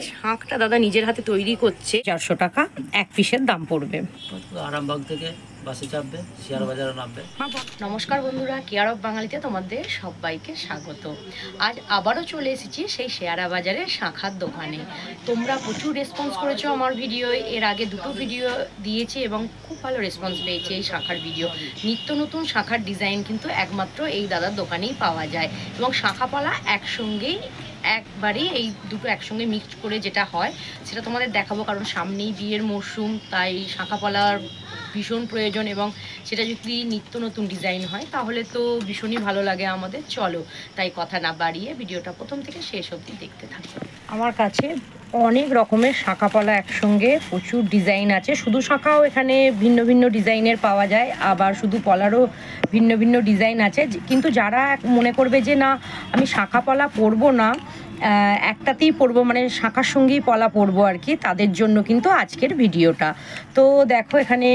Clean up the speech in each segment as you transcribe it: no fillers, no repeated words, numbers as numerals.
শাঁখটা দাদা নিজের হাতে তৈরি করছে, 400 টাকা এক পিসের দাম পড়বে। আরামবাগ থেকে বাসে চাপবে, শেয়ার বাজারে নামবে। নমস্কার বন্ধুরা, কেয়ার অফ বাঙালিতে তোমাদের সবাইকে স্বাগত। আজ আবারও চলে এসেছি সেই শেয়ারা বাজারের শাঁখার দোকানে। তোমরা প্রচুর রেসপন্স করেছো আমার ভিডিও, এর আগে দুটো ভিডিও দিয়েছি এবং খুব ভালো রেসপন্স পেয়েছি এই শাঁখার ভিডিও। নিত্য নতুন শাঁখার ডিজাইন কিন্তু একমাত্র এই দাদার দোকানেই পাওয়া যায় এবং শাঁখাপালা একসঙ্গেই একবারেই এই দুটো একসঙ্গে মিক্সড করে যেটা হয় সেটা তোমাদের দেখাবো, কারণ সামনেই বিয়ের মরশুম, তাই শাঁখাপালার ভীষণ প্রয়োজন এবং সেটা যদি নিত্য নতুন ডিজাইন হয় তাহলে তো ভীষণই ভালো লাগে আমাদের। চলো তাই কথা না বাড়িয়ে ভিডিওটা প্রথম থেকে শেষ অবধি দেখতে থাকো। আমার কাছে অনেক রকমের শাঁখাপালা একসঙ্গে প্রচুর ডিজাইন আছে। শুধু শাঁখাও এখানে ভিন্ন ভিন্ন ডিজাইনের পাওয়া যায়, আবার শুধু পলারও ভিন্ন ভিন্ন ডিজাইন আছে। কিন্তু যারা মনে করবে যে না আমি শাঁখাপালা পরবো না, একটাতেই পরবো, মানে শাঁখার সঙ্গেই পলা পরবো আর কি, তাদের জন্য কিন্তু আজকের ভিডিওটা। তো দেখো এখানে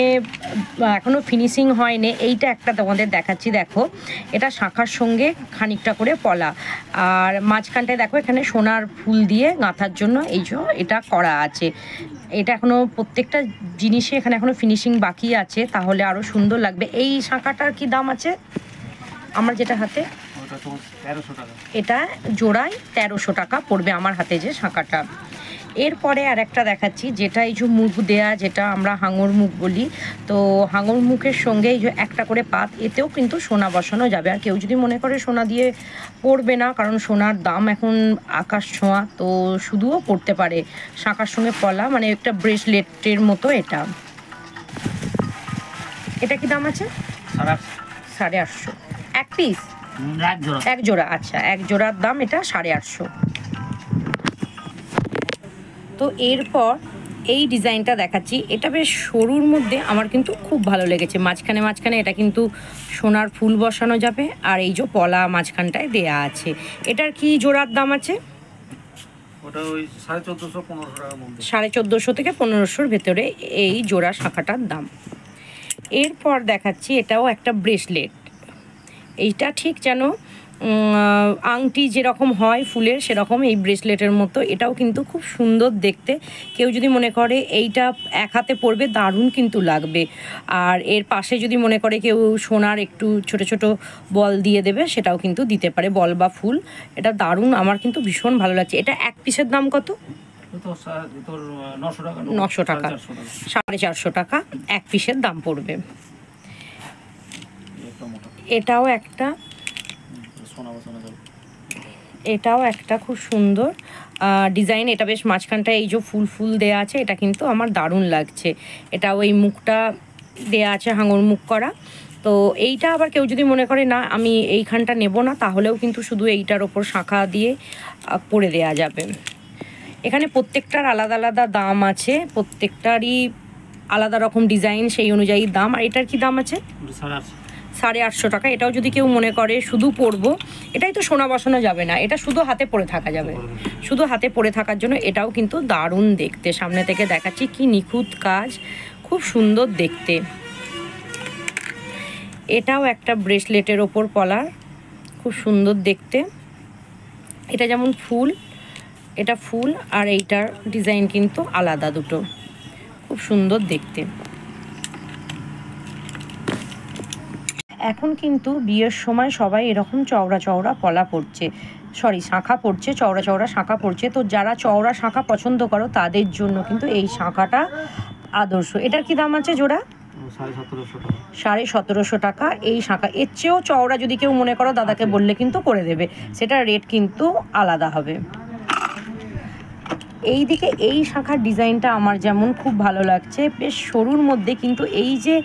এখনও ফিনিশিং হয়নি, এইটা একটা তোমাদের দেখাচ্ছি। দেখো এটা শাঁখার সঙ্গে খানিকটা করে পলা, আর মাঝখানটায় দেখো এখানে সোনার ফুল দিয়ে গাঁথার জন্য এই যে এটা করা আছে। এটা এখনও প্রত্যেকটা জিনিসে এখানে এখনও ফিনিশিং বাকি আছে, তাহলে আরও সুন্দর লাগবে। এই শাঁখাটার কি দাম আছে আমার যেটা হাতে? এটা জোড়ায় 1300 টাকা পড়বে আমার হাতে যে শাঁখাটা। এরপরে আর একটা দেখাচ্ছি, যেটা এই যে মুখ দেয়া, যেটা আমরা হাঙর মুখ বলি। তো হাঙর মুখের সঙ্গে এই যে একটা করে পাত, এতেও কিন্তু সোনা বসানো যাবে। আর কেউ যদি মনে করে সোনা দিয়ে পরবে না, কারণ সোনার দাম এখন আকাশ ছোঁয়া, তো শুধুও পরতে পারে শাঁখার সঙ্গে পলা, মানে একটা ব্রেসলেটের মতো। এটা কি দাম আছে? 850 এক পিস, এক জোড়া। আচ্ছা, এক জোড়ার দাম এটা 850। তো এরপর এই ডিজাইনটা দেখাচ্ছি, এটা বেশ সরুর মধ্যে আমার কিন্তু খুব ভালো লেগেছে। মাঝখানে মাঝখানে এটা কিন্তু সোনার ফুল বসানো যাবে, আর এই যে পলা মাঝখানটায় দেয়া আছে। এটার কি জোড়ার দাম আছে? ওটা ওই 1450-1500 টাকার মধ্যে, 1450 থেকে 1500-র ভেতরে এই জোড়া শাঁখাটার দাম। এরপর দেখাচ্ছি, এটাও একটা ব্রেসলেট। এইটা ঠিক যেন আংটি যেরকম হয় ফুলের, সেরকম এই ব্রেসলেটের মতো। এটাও কিন্তু খুব সুন্দর দেখতে। কেউ যদি মনে করে এইটা এক হাতে পরবে, দারুণ কিন্তু লাগবে। আর এর পাশে যদি মনে করে কেউ সোনার একটু ছোট ছোট বল দিয়ে দেবে, সেটাও কিন্তু দিতে পারে, বল বা ফুল। এটা দারুণ, আমার কিন্তু ভীষণ ভালো লাগছে। এটা এক পিসের দাম কত? 900 টাকা, 450 টাকা এক পিসের দাম পড়বে। এটাও একটা খুব সুন্দর ডিজাইন। এটা বেশ মাঝখানটা এই যে ফুল ফুল দেয়া আছে, এটা কিন্তু আমার দারুণ লাগছে। এটাও এই মুখটা দেয়া আছে হাঙর মুখ করা। তো এইটা আবার কেউ যদি মনে করে না আমি এইখানটা নেব না, তাহলেও কিন্তু শুধু এইটার ওপর শাঁখা দিয়ে পরে দেয়া যাবে। এখানে প্রত্যেকটার আলাদা আলাদা দাম আছে, প্রত্যেকটারই আলাদা রকম ডিজাইন, সেই অনুযায়ী দাম। আর এটার কি দাম আছে? 850 টাকা। এটাও যদি কেউ মনে করে শুধু পরবো, এটাই তো সোনা বসানো যাবে না, এটা শুধু হাতে পরে থাকা যাবে, শুধু হাতে পরে থাকার জন্য। এটাও কিন্তু দারুণ দেখতে, সামনে থেকে দেখাচ্ছি কি নিখুঁত কাজ, খুব সুন্দর দেখতে। এটাও একটা ব্রেসলেটের ওপর পলার, খুব সুন্দর দেখতে। এটা যেমন ফুল, এটা ফুল, আর এইটার ডিজাইন কিন্তু আলাদা, দুটো খুব সুন্দর দেখতে। এখন কিন্তু বিয়ের সময় সবাই এরকম চওড়া চওড়া পলা পরছে, শাঁখা পরছে, চওড়া চওড়া শাঁখা পরছে। তো যারা চওড়া শাঁখা পছন্দ করো তাদের জন্য কিন্তু এই শাঁখাটা আদর্শ। এটার কি দাম আছে জোড়া? 1750 টাকা এই শাঁখা। এর চেয়েও চওড়া যদি কেউ মনে করো দাদাকে বললে কিন্তু করে দেবে, সেটার রেট কিন্তু আলাদা হবে। এই দিকে এই শাঁখার ডিজাইনটা আমার যেমন খুব ভালো লাগছে, বেশ সরুর মধ্যে, কিন্তু এই যে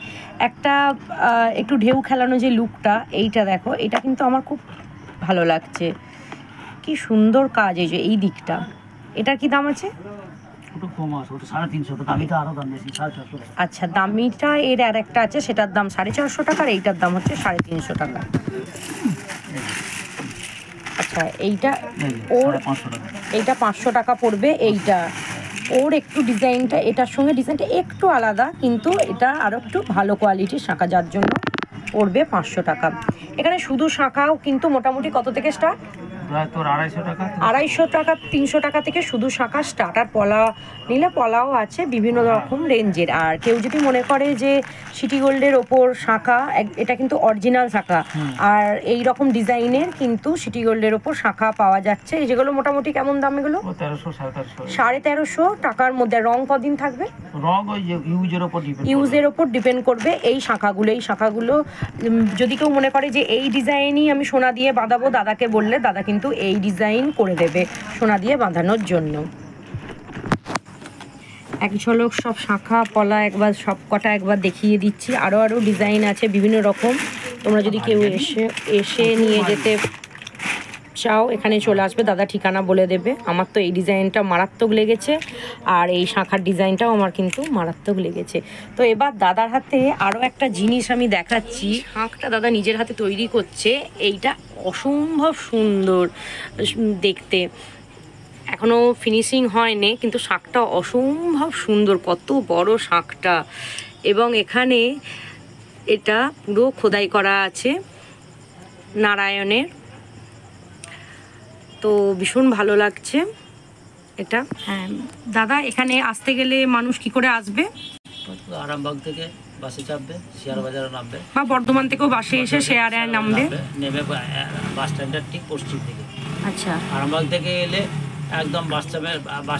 একটা একটু ঢেউ খেলানো যে লুকটা, এইটা দেখো, এটা কিন্তু আমার খুব ভালো লাগছে। কি সুন্দর কাজ এই যে এই দিকটা। এটার কি দাম আছে? আচ্ছা, দামিটা এর আর একটা আছে, সেটার দাম 450 টাকা, আর এইটার দাম হচ্ছে 350 টাকা। আচ্ছা, এইটা ওর এইটা 500 টাকা পড়বে। এইটা ওর একটু ডিজাইনটা, এটার সঙ্গে ডিজাইনটা একটু আলাদা, কিন্তু এটা আরও একটু ভালো কোয়ালিটির শাঁখা, যার জন্য পড়বে 500 টাকা। এখানে শুধু শাঁখাও কিন্তু মোটামুটি কত থেকে স্টার্ট? প্রায় তোর 250 টাকা। 250 টাকা 300 টাকা থেকে শুধু শাঁখা স্টার্ট। আর পলা নিলে পলাও আছে বিভিন্ন রকম রেঞ্জের। আর কেউ যদি মনে করে যে সিটি গোল্ডের ওপর শাঁখা, এটা কিন্তু অরিজিনাল শাঁখা। আর এই রকম ডিজাইনের কিন্তু সিটি গোল্ডের ওপর শাঁখা পাওয়া যাচ্ছে। যেগুলো মোটামুটি কেমন দাম এগুলো? 1350 টাকার মধ্যে। রং কদিন থাকবে? রং ওই ইউজের ওপর ডিপেন্ড করবে এই শাঁখাগুলো। যদি কেউ মনে করে যে এই ডিজাইনই আমি সোনা দিয়ে বাঁধাবো, দাদাকে বললে দাদা কিন্তু এই ডিজাইন করে দেবে সোনা দিয়ে বাঁধানোর জন্য। এক ঝলক সব শাঁখা পলা একবার সব কটা একবার দেখিয়ে দিচ্ছি। আরও ডিজাইন আছে বিভিন্ন রকম। তোমরা যদি কেউ এসে নিয়ে যেতে চাও এখানে চলে আসবে, দাদা ঠিকানা বলে দেবে। আমার তো এই ডিজাইনটা মারাত্মক লেগেছে, আর এই শাঁখার ডিজাইনটাও আমার কিন্তু মারাত্মক লেগেছে। তো এবার দাদার হাতে আরও একটা জিনিস আমি দেখাচ্ছি। শাঁখটা দাদা নিজের হাতে তৈরি করছে। এইটা অসম্ভব সুন্দর দেখতে, এখনও ফিনিশিং হয়নি, কিন্তু শাঁখটা অসম্ভব সুন্দর। কত বড় শাঁখটা, এবং এখানে এটা পুরো খোদাই করা আছে নারায়ণের। তো ভীষণ ভালো লাগছে এটা। হ্যাঁ দাদা, এখানে আসতে গেলে মানুষ কি করে আসবে? আরামবাগ থেকে বাসে চাপবে, শেয়ার বাজারে নামবে, বা বর্ধমান থেকেও বাসে এসে শেয়ারে নামবে। নেমে বাস স্ট্যান্ডের ঠিক পশ্চিম দিকে। আচ্ছা, আরামবাগ থেকে এলে একদম বাস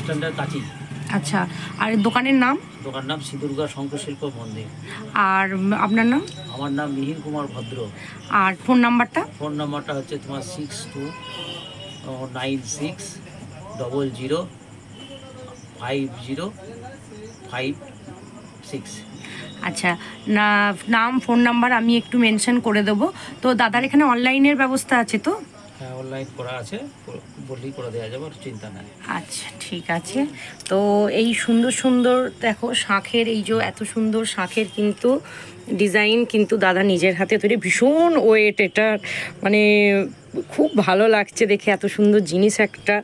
স্ট্যান্ডের কাছেই। আচ্ছা, আর দোকানের নাম? দোকান নাম শ্রী দুর্গা শঙ্করশিল্প মন্দির। আর আপনার নাম? আমার নাম মিহির কুমার ভদ্র। আর ফোন নাম্বারটা? ফোন নাম্বারটা হচ্ছে তোমার 6296005056। আচ্ছা, নাম ফোন নাম্বার আমি একটু মেনশন করে দেবো। তো দাদার এখানে অনলাইনের ব্যবস্থা আছে তো? হ্যাঁ, অনলাইন করা আছে, বললেই করে দেওয়া যাবে, চিন্তা নাই। আচ্ছা, ঠিক আছে। তো এই সুন্দর সুন্দর দেখো শাঁখের, এই যে এত সুন্দর শাঁখের কিন্তু ডিজাইন কিন্তু দাদা নিজের হাতে তৈরি। ভীষণ ওয়েট এটার, মানে খুব ভালো লাগছে দেখে। এত সুন্দর জিনিস একটা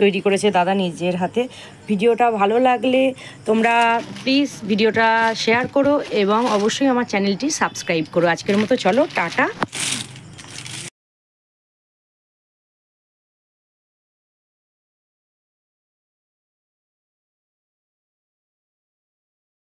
তৈরি করেছে দাদা নিজের হাতে। ভিডিওটা ভালো লাগলে তোমরা প্লিজ ভিডিওটা শেয়ার করো এবং অবশ্যই আমার চ্যানেলটি সাবস্ক্রাইব করো। আজকের মতো চলো, টাটা।